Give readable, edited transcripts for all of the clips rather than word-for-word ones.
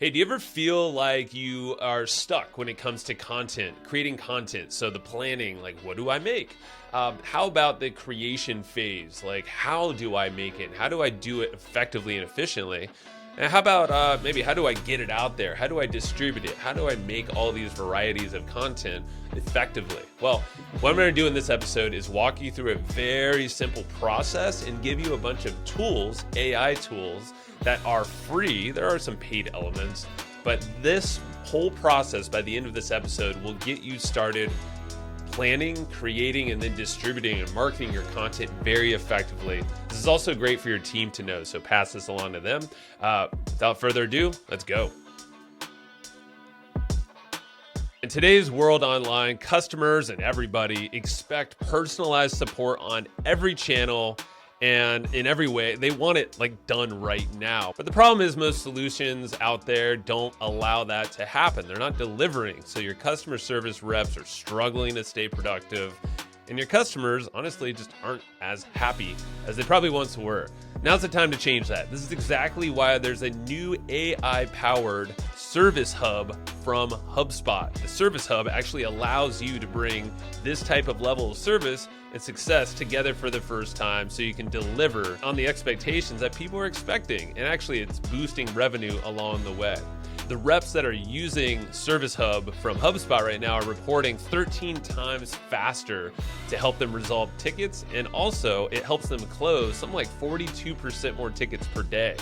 Hey, do you ever feel like you are stuck when it comes to content, creating content? So the planning, like what do I make? How about the creation phase? Like how do I make it? How do I do it effectively and efficiently? And how about maybe how do I get it out there? How do I distribute it? How do I make all these varieties of content effectively? Well, what I'm going to do in this episode is walk you through a very simple process and give you a bunch of tools, AI tools, that are free. There are some paid elements, but this whole process by the end of this episode will get you started planning, creating, and then distributing and marketing your content very effectively. This is also great for your team to know, so pass this along to them. Without further ado, let's go. In today's world online, customers and everybody expect personalized support on every channel and in every way. They want it like done right now. But the problem is most solutions out there don't allow that to happen. They're not delivering. So your customer service reps are struggling to stay productive. And your customers honestly just aren't as happy as they probably once were. Now's the time to change that. This is exactly why there's a new AI-powered service hub from HubSpot. The service hub actually allows you to bring this type of level of service and success together for the first time so you can deliver on the expectations that people are expecting. And actually, it's boosting revenue along the way. The reps that are using Service Hub from HubSpot right now are reporting 13 times faster to help them resolve tickets. And also, it helps them close something like 42% more tickets per day.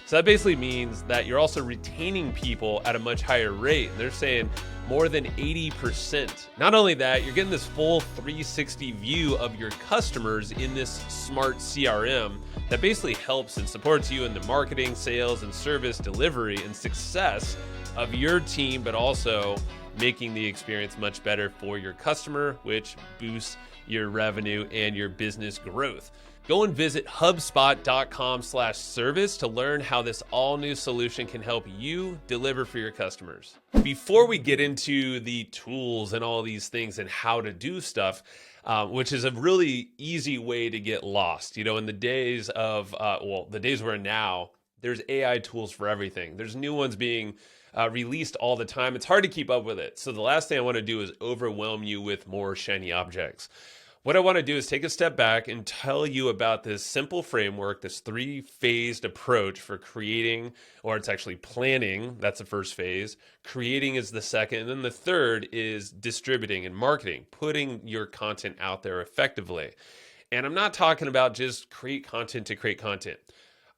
So that basically means that you're also retaining people at a much higher rate. They're saying more than 80%. Not only that, you're getting this full 360 view of your customers in this smart CRM that basically helps and supports you in the marketing, sales, and service delivery and success of your team, but also making the experience much better for your customer, which boosts your revenue and your business growth. Go and visit HubSpot.com/service to learn how this all new solution can help you deliver for your customers. Before we get into the tools and all these things and how to do stuff, which is a really easy way to get lost. You know, in the days of, the days we're in now, there's AI tools for everything. There's new ones being released all the time. It's hard to keep up with it. So the last thing I want to do is overwhelm you with more shiny objects. What I want to do is take a step back and tell you about this simple framework, this three-phased approach for creating, or it's actually planning. That's the first phase. Creating is the second. And then the third is distributing and marketing, putting your content out there effectively. And I'm not talking about just create content to create content.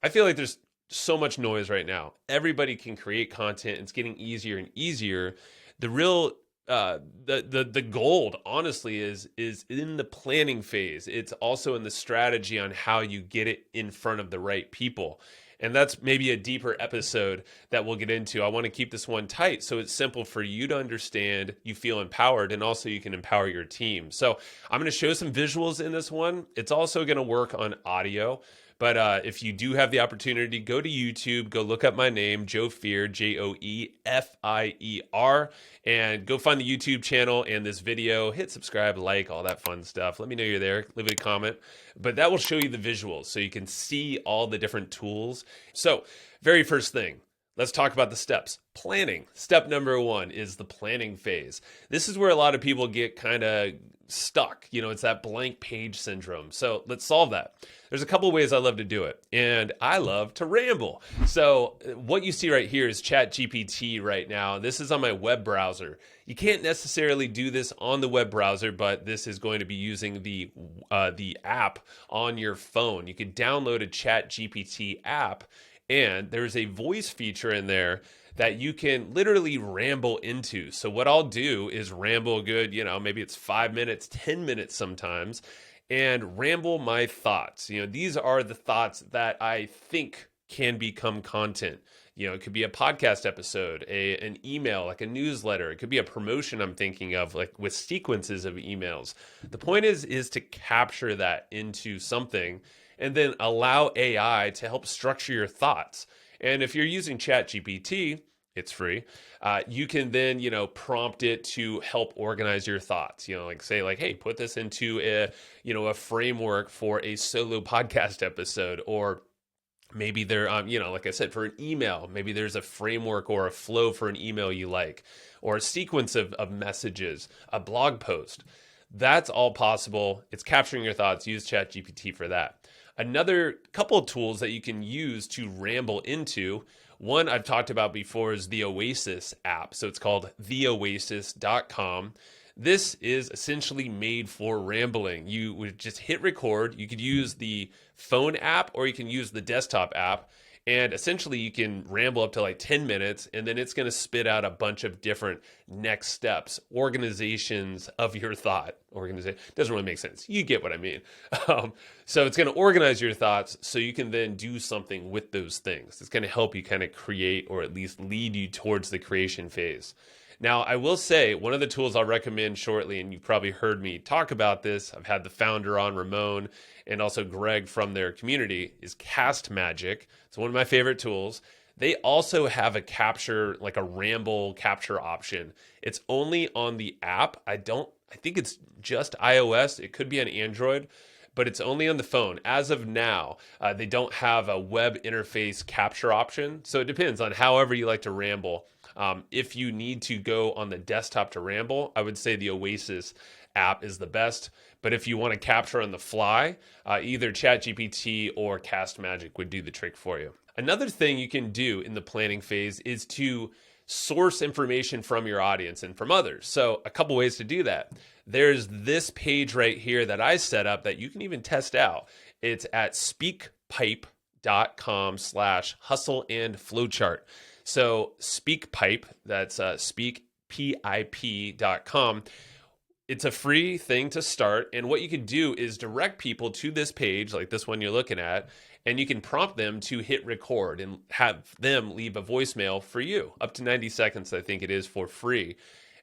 I feel like there's so much noise right now. Everybody can create content. It's getting easier and easier. The real the gold honestly is in the planning phase. It's also in the strategy on how you get it in front of the right people. And that's maybe a deeper episode that we'll get into. I want to keep this one tight so it's simple for you to understand, you feel empowered, and also you can empower your team. So I'm going to show some visuals in this one. It's also going to work on audio. But if you do have the opportunity, go to YouTube, go look up my name, Joe Fier, Joefier, and go find the YouTube channel and this video. Hit subscribe, like, all that fun stuff. Let me know you're there. Leave a comment. But that will show you the visuals so you can see all the different tools. So, very first thing. Let's talk about the steps. Planning. Step number one is the planning phase. This is where a lot of people get kind of stuck. You know, it's that blank page syndrome. So let's solve that. There's a couple ways I love to do it, and I love to ramble. So what you see right here is ChatGPT right now. This is on my web browser. You can't necessarily do this on the web browser, but this is going to be using the app on your phone. You can download a ChatGPT app, and there's a voice feature in there that you can literally ramble into. So what I'll do is ramble a good, maybe it's 5 minutes, 10 minutes sometimes, and ramble my thoughts. These are the thoughts that I think can become content. It could be a podcast episode, an email, like a newsletter. It could be a promotion I'm thinking of, like with sequences of emails. The point is to capture that into something and then allow AI to help structure your thoughts. And if you're using ChatGPT, it's free. You can then, prompt it to help organize your thoughts. Say, hey, put this into a framework for a solo podcast episode, or Maybe they're, like I said, for an email, maybe there's a framework or a flow for an email you like, or a sequence of messages, a blog post. That's all possible. It's capturing your thoughts. Use ChatGPT for that. Another couple of tools that you can use to ramble into, one I've talked about before is the Oasis app. So it's called theoasis.com. This is essentially made for rambling. You would just hit record. You could use the phone app or you can use the desktop app. And essentially you can ramble up to like 10 minutes and then it's going to spit out a bunch of different next steps, organizations of your thought. Organization doesn't really make sense. You get what I mean. So it's going to organize your thoughts so you can then do something with those things. It's going to help you kind of create or at least lead you towards the creation phase. Now, I will say one of the tools I'll recommend shortly, and you've probably heard me talk about this, I've had the founder on, Ramon, and also Greg from their community, is Cast Magic. It's one of my favorite tools. They also have a capture, like a ramble capture option. It's only on the app. I think it's just iOS. It could be on Android, but it's only on the phone. As of now, they don't have a web interface capture option. So it depends on however you like to ramble. If you need to go on the desktop to ramble, I would say the Oasis app is the best. But if you want to capture on the fly, either ChatGPT or Cast Magic would do the trick for you. Another thing you can do in the planning phase is to source information from your audience and from others. So a couple ways to do that. There's this page right here that I set up that you can even test out. It's at speakpipe.com/hustleandflowchart. So SpeakPipe, that's speakpip.com. It's a free thing to start. And what you can do is direct people to this page, like this one you're looking at, and you can prompt them to hit record and have them leave a voicemail for you. Up to 90 seconds, I think it is, for free.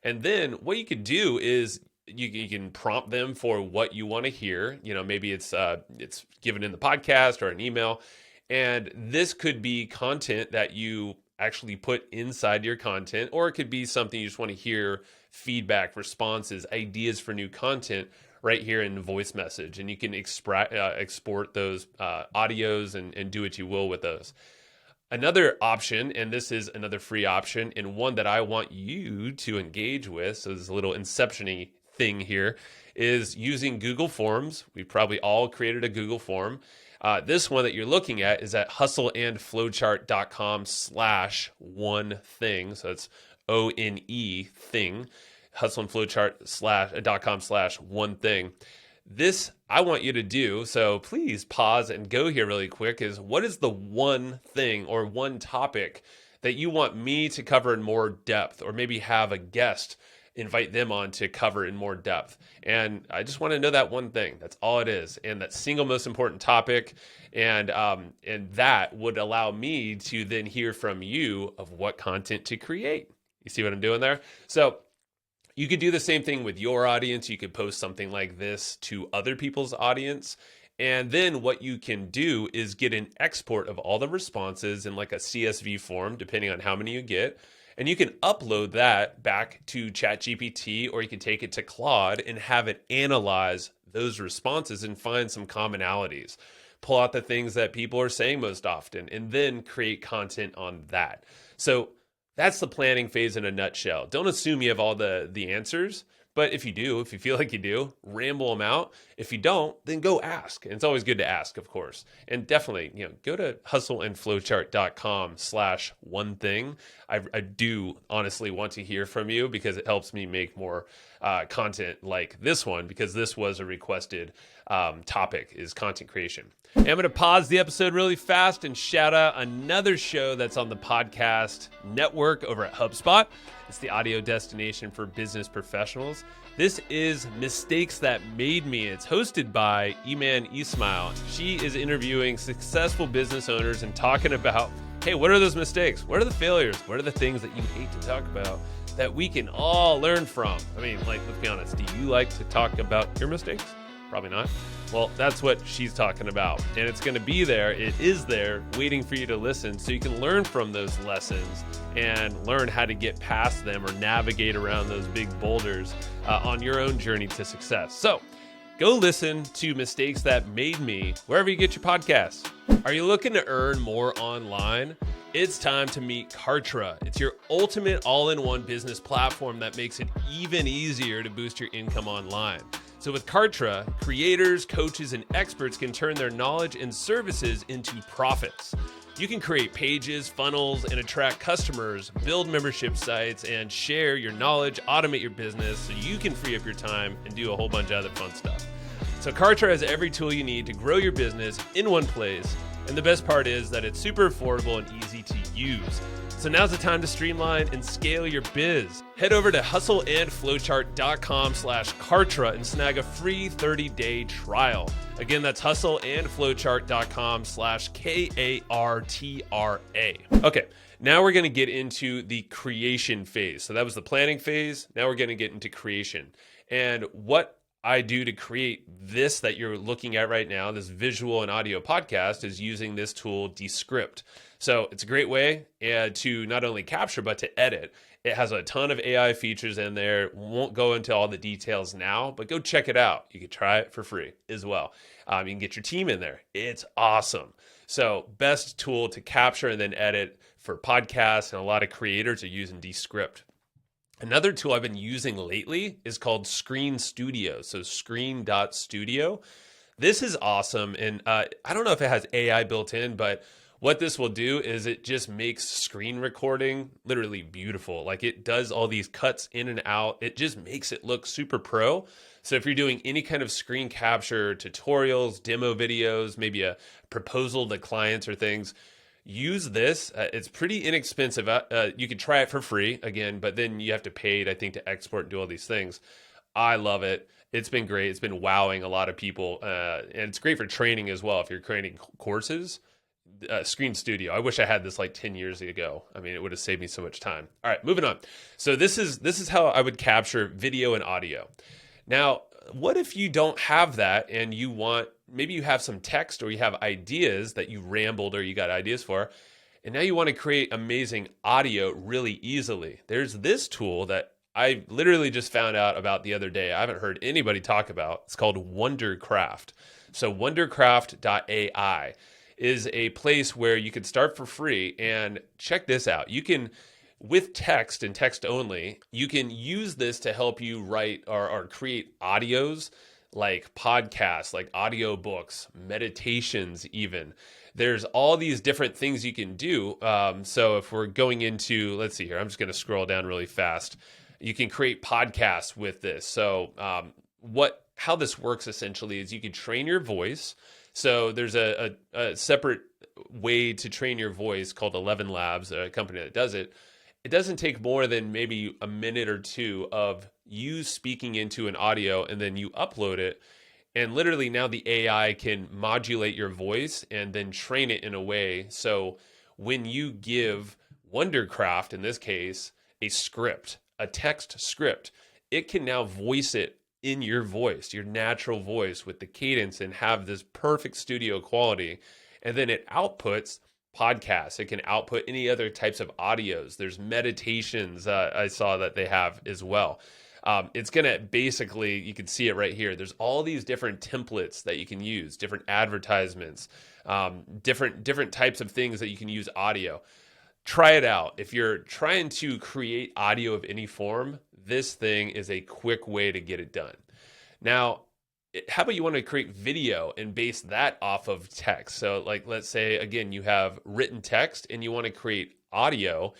And then what you could do is you can prompt them for what you want to hear. Maybe it's given in the podcast or an email. And this could be content that you actually put inside your content, or it could be something you just want to hear, feedback, responses, ideas for new content right here in the voice message. And you can export those audios and do what you will with those. Another option, and this is another free option, and one that I want you to engage with, so there's a little inception-y thing here, is using Google Forms. We probably all created a Google form. This one that you're looking at is at hustleandflowchart.com/one-thing. So it's ONE thing, hustleandflowchart.com/one-thing. This I want you to do, so please pause and go here really quick, is what is the one thing or one topic that you want me to cover in more depth, or maybe have a guest invite them on to cover in more depth. And I just want to know that one thing. That's all it is. And that single most important topic. And that would allow me to then hear from you of what content to create. You see what I'm doing there? So you could do the same thing with your audience. You could post something like this to other people's audience. And then what you can do is get an export of all the responses in like a CSV form, depending on how many you get. And you can upload that back to ChatGPT, or you can take it to Claude and have it analyze those responses and find some commonalities. Pull out the things that people are saying most often, and then create content on that. So that's the planning phase in a nutshell. Don't assume you have all the answers, but if you do, if you feel like you do, ramble them out. If you don't, then go ask. And it's always good to ask, of course. And definitely, go to hustleandflowchart.com/one-thing. I do honestly want to hear from you, because it helps me make more content like this one, because this was a requested topic, is content creation. And I'm going to pause the episode really fast and shout out another show that's on the podcast network over at HubSpot. It's the audio destination for business professionals. This is Mistakes That Made Me. It's hosted by Iman Ismail. She is interviewing successful business owners and talking about, hey, what are those mistakes? What are the failures? What are the things that you hate to talk about that we can all learn from? I mean, let's be honest. Do you like to talk about your mistakes? Probably not. Well, that's what she's talking about. And it's going to be there. It is there waiting for you to listen, so you can learn from those lessons and learn how to get past them or navigate around those big boulders on your own journey to success. So Go listen to Mistakes That Made Me wherever you get your podcasts. Are you looking to earn more online? It's time to meet Kartra. It's your ultimate all-in-one business platform that makes it even easier to boost your income online. So with Kartra, creators, coaches, and experts can turn their knowledge and services into profits. You can create pages, funnels, and attract customers, build membership sites, and share your knowledge, automate your business so you can free up your time and do a whole bunch of other fun stuff. So Kartra has every tool you need to grow your business in one place. And the best part is that it's super affordable and easy to use. So now's the time to streamline and scale your biz. Head over to hustleandflowchart.com/Kartra and snag a free 30-day trial. Again, that's hustleandflowchart.com/KARTRA. Okay, now we're going to get into the creation phase. So that was the planning phase. Now we're going to get into creation. And what I do to create this that you're looking at right now, this visual and audio podcast, is using this tool, Descript. So it's a great way to not only capture, but to edit. It has a ton of AI features in there. Won't go into all the details now, but go check it out. You can try it for free as well. You can get your team in there. It's awesome. So best tool to capture and then edit for podcasts, and a lot of creators are using Descript. Another tool I've been using lately is called Screen Studio. So screen.studio. This is awesome. And I don't know if it has AI built in, but what this will do is it just makes screen recording literally beautiful. Like, it does all these cuts in and out. It just makes it look super pro. So if you're doing any kind of screen capture, tutorials, demo videos, maybe a proposal to clients or things, use this. It's pretty inexpensive. You can try it for free again, but then you have to pay, I think, to export and do all these things. I love it. It's been great. It's been wowing a lot of people. And it's great for training as well. If you're creating courses, Screen Studio. I wish I had this like 10 years ago. I mean, it would have saved me so much time. All right, moving on. So this is how I would capture video and audio. Now, what if you don't have that and you want, maybe you have some text or you have ideas that you rambled or you got ideas for, and now you want to create amazing audio really easily. There's this tool that I literally just found out about the other day. I haven't heard anybody talk about. It's called Wondercraft. So wondercraft.ai is a place where you can start for free, and check this out. You can, with text and text only, you can use this to help you write or create audios like podcasts, like audio books, meditations even. There's all these different things you can do. So if we're going into, let's see here, I'm just going to scroll down really fast. You can create podcasts with this. So how this works essentially is you can train your voice. So there's a separate way to train your voice called 11 Labs, a company that does it. It doesn't take more than maybe a minute or two of you speaking into an audio, and then you upload it. And literally now the AI can modulate your voice and then train it in a way. So when you give Wondercraft, in this case, a script, a text script, it can now voice it in your voice, your natural voice with the cadence, and have this perfect studio quality. And then it outputs podcasts. It can output any other types of audios. There's meditations I saw that they have as well. It's going to basically, you can see it right here. There's all these different templates that you can use, different advertisements, different types of things that you can use audio. Try it out. If you're trying to create audio of any form, this thing is a quick way to get it done. Now, how about you want to create video and base that off of text? So like, let's say, again, you have written text and you want to create video.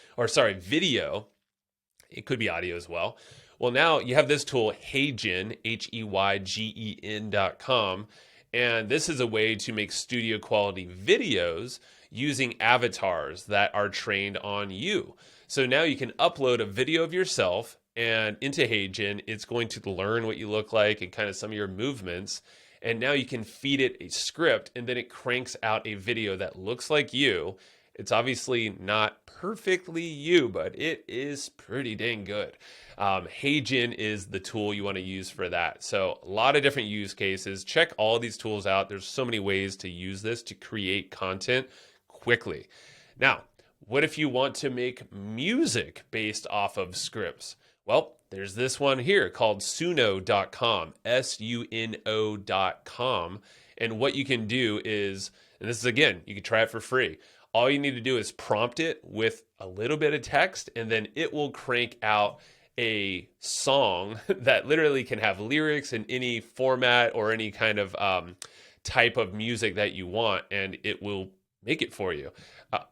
It could be audio as well. Well, now you have this tool, Heygen, HEYGEN.com. And this is a way to make studio quality videos using avatars that are trained on you. So now you can upload a video of yourself and into Heygen. It's going to learn what you look like and kind of some of your movements. And now you can feed it a script, and then it cranks out a video that looks like you. It's obviously not perfectly you, but it is pretty dang good. Heygen is the tool you want to use for that. So a lot of different use cases. Check all these tools out. There's so many ways to use this to create content quickly. Now, what if you want to make music based off of scripts? Well, there's this one here called suno.com, suno.com. And what you can do is, and this is again, you can try it for free. All you need to do is prompt it with a little bit of text, and then it will crank out a song that literally can have lyrics in any format or any kind of type of music that you want, and it will make it for you.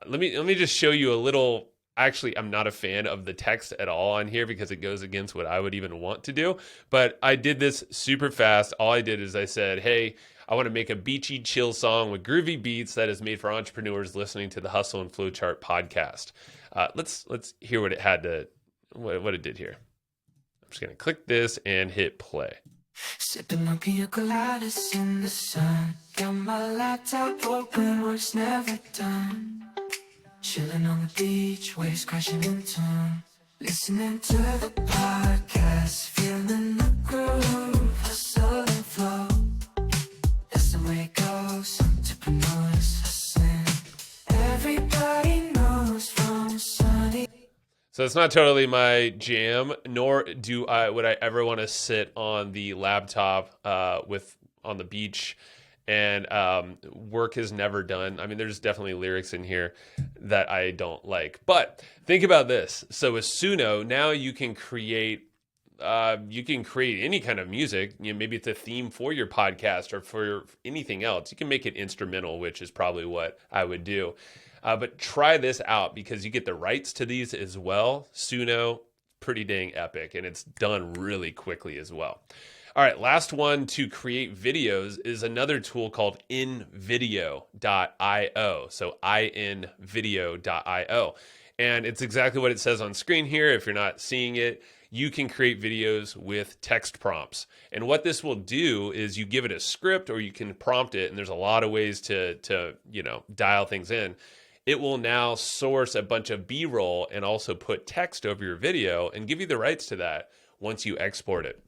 Let me just show you a little. Actually, I'm not a fan of the text at all on here because it goes against what I would even want to do. But I did this super fast. All I did is I said, hey, I want to make a beachy, chill song with groovy beats that is made for entrepreneurs listening to the Hustle and Flowchart podcast. Let's hear what it had to, what it did here. I'm just going to click this and hit play. Sipping on pina coladas in the sun. Got my laptop open, work's never done. Chilling on the beach, waves crashing into 'em. Listening to the podcast, feeling the groove, hustle and flow. That's the way it goes, entrepreneurs hustling. Everybody knows from sunny. So it's not totally my jam, nor would I ever want to sit on the laptop on the beach. And work is never done. I mean, there's definitely lyrics in here that I don't like. But think about this. So with Suno, now you can create any kind of music. You know, maybe it's a theme for your podcast or for anything else. You can make it instrumental, which is probably what I would do. But try this out because you get the rights to these as well. Suno, pretty dang epic, and it's done really quickly as well. All right, last one to create videos is another tool called invideo.io. So invideo.io. And it's exactly what it says on screen here. If you're not seeing it, you can create videos with text prompts. And what this will do is you give it a script or you can prompt it, and there's a lot of ways to dial things in. It will now source a bunch of B-roll and also put text over your video and give you the rights to that once you export it.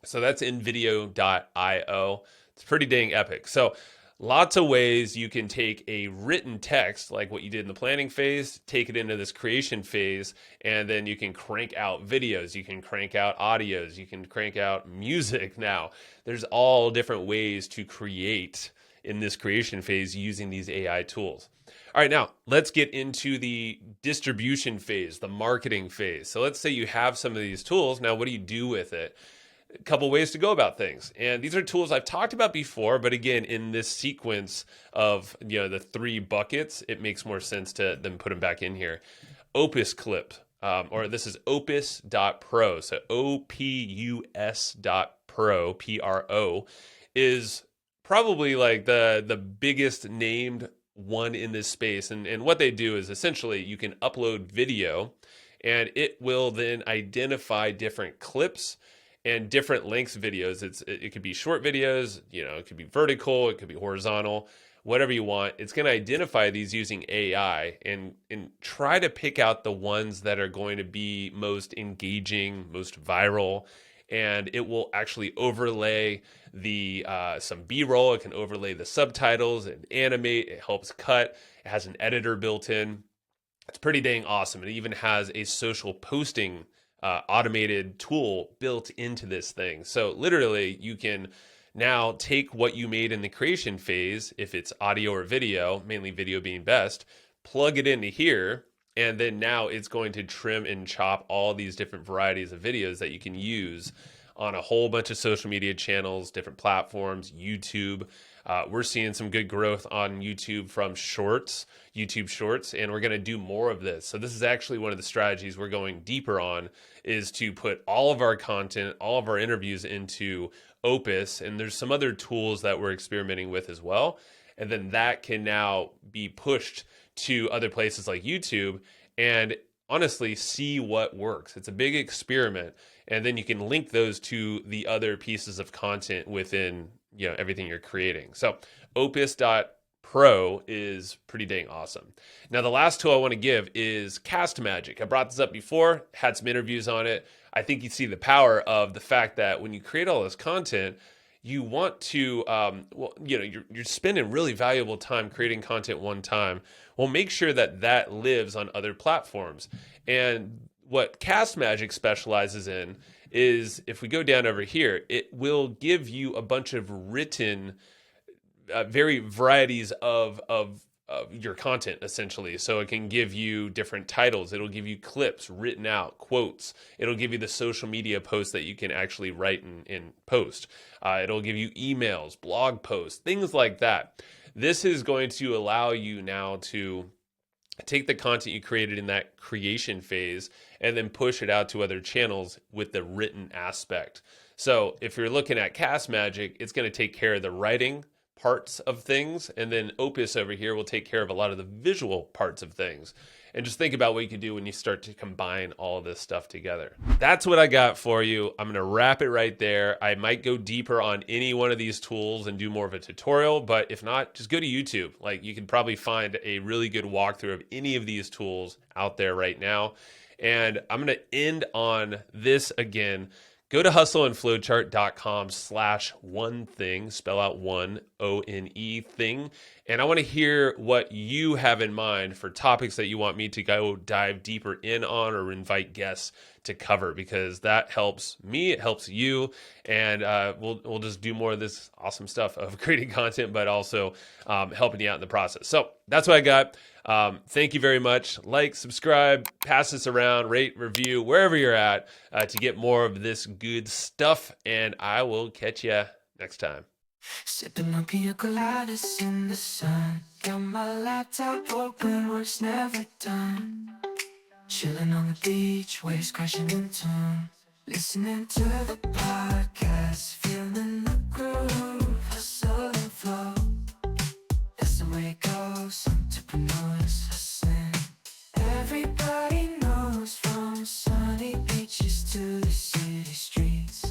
So that's invideo.io. It's pretty dang epic. So lots of ways you can take a written text, like what you did in the planning phase, take it into this creation phase, and then you can crank out videos, you can crank out audios, you can crank out music now. There's all different ways to create in this creation phase using these AI tools. All right, now let's get into the distribution phase, the marketing phase. So let's say you have some of these tools. Now, what do you do with it? A couple ways to go about things. And these are tools I've talked about before, but again, in this sequence of the three buckets, it makes more sense to then put them back in here. Opus Clip, or this is opus.pro. So opus.pro, P-R-O, is probably like the biggest named one in this space. And what they do is essentially you can upload video and it will then identify different clips and different lengths videos. It could be short videos, it could be vertical, it could be horizontal, whatever you want. It's going to identify these using AI and try to pick out the ones that are going to be most engaging, most viral. And it will actually overlay some B-roll. It can overlay the subtitles and animate. It helps cut. It has an editor built in. It's pretty dang awesome. It even has a social posting automated tool built into this thing. So literally you can now take what you made in the creation phase, if it's audio or video, mainly video being best, plug it into here, and then now it's going to trim and chop all these different varieties of videos that you can use on a whole bunch of social media channels, different platforms, YouTube. We're seeing some good growth on YouTube from YouTube Shorts, and we're going to do more of this. So this is actually one of the strategies we're going deeper on, is to put all of our content, all of our interviews into Opus, and there's some other tools that we're experimenting with as well. And then that can now be pushed to other places like YouTube and honestly see what works. It's a big experiment, and then you can link those to the other pieces of content within everything you're creating. So opus.pro is pretty dang awesome. Now the last tool I want to give is Cast Magic. I brought this up before, had some interviews on it. I think you see the power of the fact that when you create all this content, you want to, you're spending really valuable time creating content one time. Well, make sure that lives on other platforms. And what Cast Magic specializes in is, if we go down over here, it will give you a bunch of written very varieties of your content, essentially. So it can give you different titles. It'll give you clips written out, quotes. It'll give you the social media posts that you can actually write and post. It'll give you emails, blog posts, things like that. This is going to allow you now to take the content you created in that creation phase and then push it out to other channels with the written aspect. So if you're looking at Cast Magic, it's going to take care of the writing parts of things, and then Opus over here will take care of a lot of the visual parts of things. And just think about what you can do when you start to combine all of this stuff together. That's what I got for you. I'm going to wrap it right there. I might go deeper on any one of these tools and do more of a tutorial, but if not, just go to YouTube. Like, you can probably find a really good walkthrough of any of these tools out there right now. And I'm going to end on this again. Go to hustleandflowchart.com/one thing, spell out one, O-N-E thing. And I want to hear what you have in mind for topics that you want me to go dive deeper in on, or invite guests to cover, because that helps me, it helps you, and we'll just do more of this awesome stuff of creating content, but also helping you out in the process. So that's what I got. Thank you very much. Like, subscribe, pass this around, rate, review, wherever you're at, to get more of this good stuff. And I will catch you next time. Sipping my pina coladas in the sun. Got my laptop open, work's never done. Chilling on the beach, waves crashing in tune. Listening to the podcast, feeling the groove, hustle and flow. That's the way it goes, entrepreneurs hustling. Everybody knows, from sunny beaches to the city streets,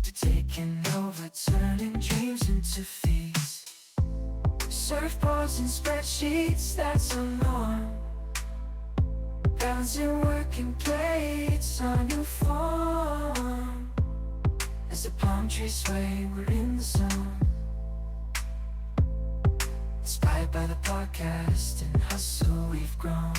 to taking over, turning dreams into feats. Surfboards and spreadsheets, that's our norm. Balancing work and play, it's our new form. As the palm trees sway, we're in the zone. Inspired by the podcast and hustle, we've grown.